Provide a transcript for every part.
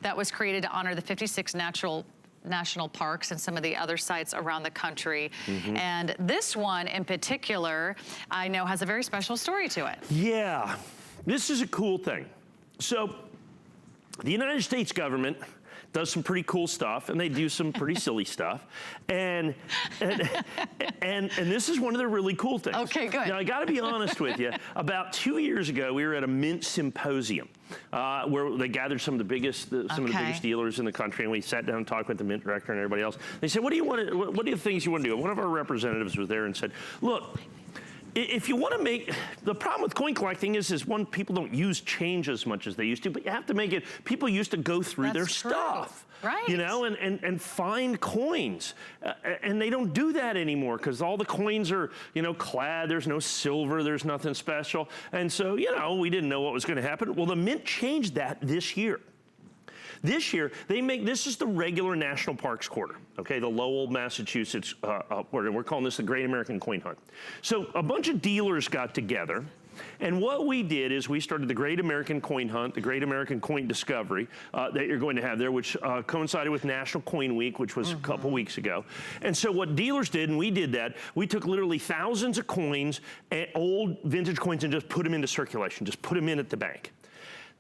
that was created to honor the 56 national parks and some of the other sites around the country. And this one in particular, I know has a very special story to it. Yeah, this is a cool thing. So the United States government does some pretty cool stuff, and they do some pretty silly stuff. And this is one of the really cool things. Okay, good. Now, I gotta be honest with you, about 2 years ago, we were at a mint symposium where they gathered some of the biggest, dealers in the country, and we sat down and talked with the mint director and everybody else. They said, what are the things you want to do? One of our representatives was there and said, look, if you want to make, the problem with coin collecting is one, people don't use change as much as they used to, but you have to make it, people used to go through their stuff. Right. You know, and find coins. And they don't do that anymore because all the coins are, you know, clad, there's no silver, there's nothing special. And so, you know, we didn't know what was going to happen. Well, the mint changed that this year. This year, this is the regular National Parks quarter, okay, the Lowell, Massachusetts quarter, and we're calling this the Great American Coin Hunt. So a bunch of dealers got together, and what we did is we started the Great American Coin Hunt, the Great American Coin Discovery that you're going to have there, which coincided with National Coin Week, which was a couple weeks ago. And so what dealers did, and we did that, we took literally thousands of coins, old vintage coins, and just put them into circulation, just put them in at the bank.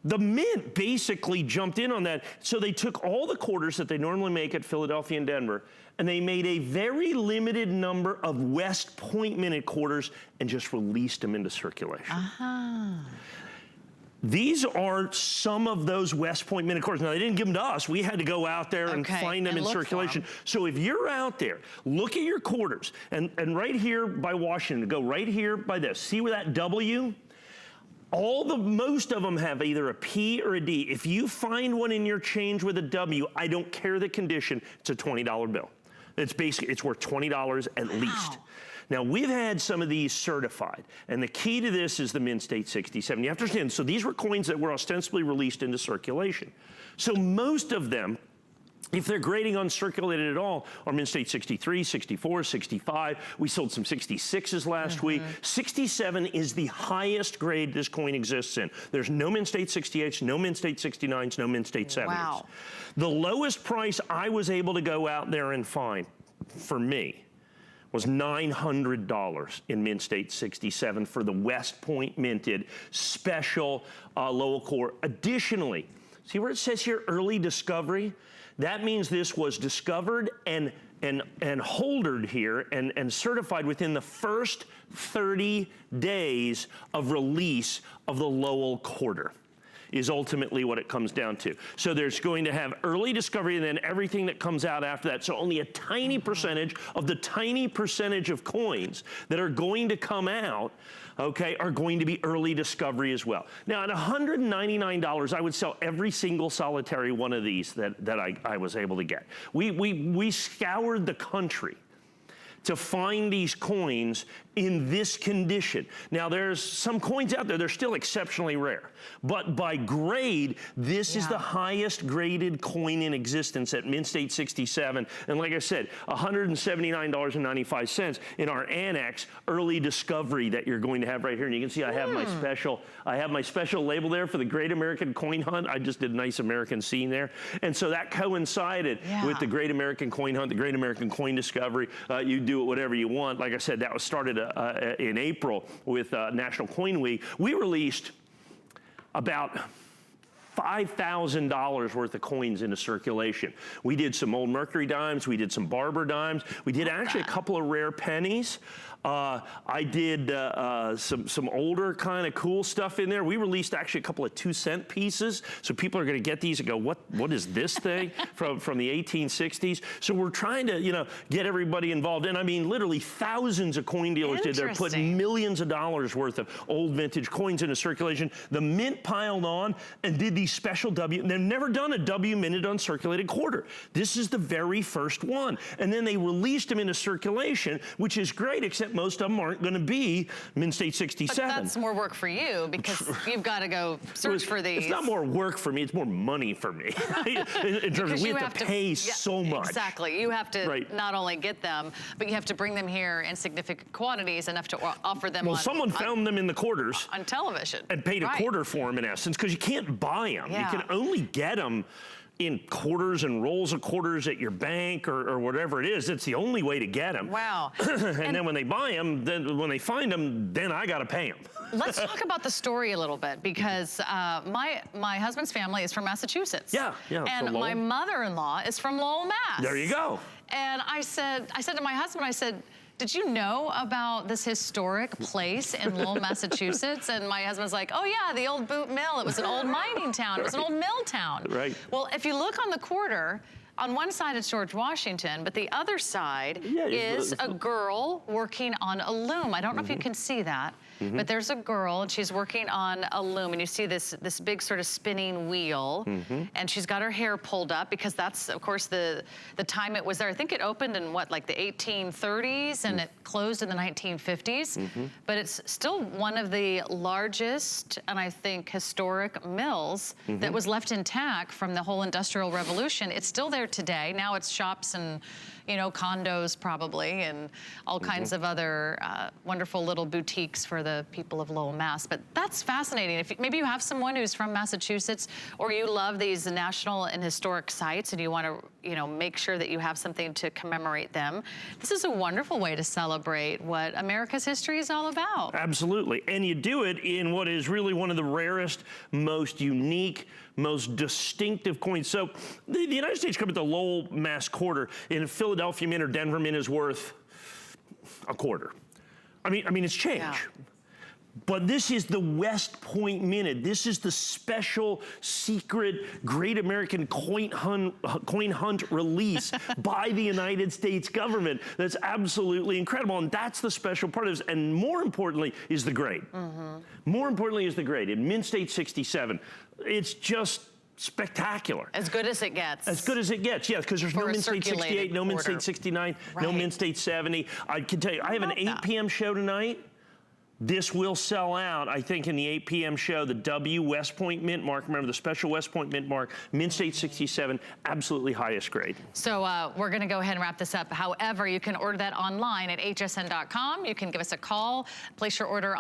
The mint basically jumped in on that. So they took all the quarters that they normally make at Philadelphia and Denver, and they made a very limited number of West Point minted quarters and just released them into circulation. These are some of those West Point minted quarters. Now, they didn't give them to us. We had to go out there and find them in circulation. So if you're out there, look at your quarters. And right here by Washington, go right here by this. See where that W? Most of them have either a P or a D. If you find one in your change with a W, I don't care the condition, it's a $20 bill. It's basically, it's worth $20 at least. Now, we've had some of these certified, and the key to this is the Mint State 67. You have to understand, so these were coins that were ostensibly released into circulation. So most of them, if they're grading uncirculated at all, are Mint State 63, 64, 65. We sold some 66s last week. 67 is the highest grade this coin exists in. There's no Mint State 68s, no Mint State 69s, no Mint State 70s. Wow. The lowest price I was able to go out there and find, for me, was $900 in Mint State 67 for the West Point minted special Lowell core. Additionally, see where it says here, early discovery? That means this was discovered and holdered here and certified within the first 30 days of release of the Lowell quarter, is ultimately what it comes down to. So there's going to have early discovery and then everything that comes out after that. So only a tiny percentage of the tiny percentage of coins that are going to come out, okay, are going to be early discovery as well. Now at $199, I would sell every single solitary one of these that I was able to get. We scoured the country to find these coins in this condition. Now there's some coins out there, they're still exceptionally rare, but by grade, this is the highest graded coin in existence at Mint State 67. And like I said, $179.95 in our annex early discovery that you're going to have right here. And you can see I have my special label there for the Great American Coin Hunt. I just did a nice American scene there. And so that coincided with the Great American Coin Hunt, the Great American Coin Discovery. You do it whatever you want. Like I said, that was started in April with National Coin Week. We released about $5,000 worth of coins into circulation. We did some old Mercury dimes, we did some Barber dimes, we did actually a couple of rare pennies. I did some older kind of cool stuff in there. We released actually a couple of 2-cent pieces, so people are going to get these and go, what is this thing from the 1860s? So we're trying to, you know, get everybody involved. And I mean, literally thousands of coin dealers did. They're putting millions of dollars worth of old vintage coins into circulation. The mint piled on and did these special W. They've never done a W minted uncirculated quarter. This is the very first one. And then they released them into circulation, which is great, except most of them aren't going to be Mint State 67. But that's more work for you because you've got to go search for these. It's not more work for me, it's more money for me. in terms of we have to pay so much. Exactly. You have to not only get them, but you have to bring them here in significant quantities, enough to offer them someone found them in the quarters. On television. And paid a quarter for them in essence, because you can't buy them. Yeah. You can only get them in quarters and rolls of quarters at your bank or whatever it is. It's the only way to get them. Wow. and then when they buy them, then when they find them, then I got to pay them. Let's talk about the story a little bit, because my husband's family is from Massachusetts. Yeah. And my mother-in-law is from Lowell, Mass. There you go. And I said to my husband, I said, did you know about this historic place in Lowell, Massachusetts? And my husband's like, oh yeah, the old boot mill. It was an old mining town. It was an old mill town. Right. Well, if you look on the quarter, on one side it's George Washington, but the other side is a girl working on a loom. I don't know if you can see that, but there's a girl and she's working on a loom, and you see this big sort of spinning wheel, and she's got her hair pulled up because that's, of course, the time it was there. I think it opened in what, like the 1830s, and it closed in the 1950s, but it's still one of the largest and I think historic mills that was left intact from the whole Industrial Revolution. It's still there today. Now it's shops and, you know, condos probably, and all kinds of other wonderful little boutiques for the people of Lowell, Mass. But that's fascinating. If maybe you have someone who's from Massachusetts, or you love these national and historic sites and you want to, you know, make sure that you have something to commemorate them, this is a wonderful way to celebrate what America's history is all about. Absolutely. And you do it in what is really one of the rarest, most unique, most distinctive coins. So the United States covered the Lowell, Mass quarter. In a Philadelphia mint or Denver mint is worth a quarter. I mean, it's change. Yeah. But this is the West Point minted. This is the special, secret, Great American Coin Hunt release by the United States government. That's absolutely incredible, and that's the special part of this. And more importantly is the grade. More importantly is the grade. In Mint State 67, it's just spectacular. As good as it gets. As good as it gets, yes, because there's no Mint State 68, no Mint State 69, no Mint State 70. I can tell you, I have an 8 p.m. show tonight. This will sell out, I think, in the 8 p.m. show. The W West Point Mint mark, remember the special West Point Mint mark, Mint State 67, absolutely highest grade. So we're going to go ahead and wrap this up. However, you can order that online at hsn.com. You can give us a call, place your order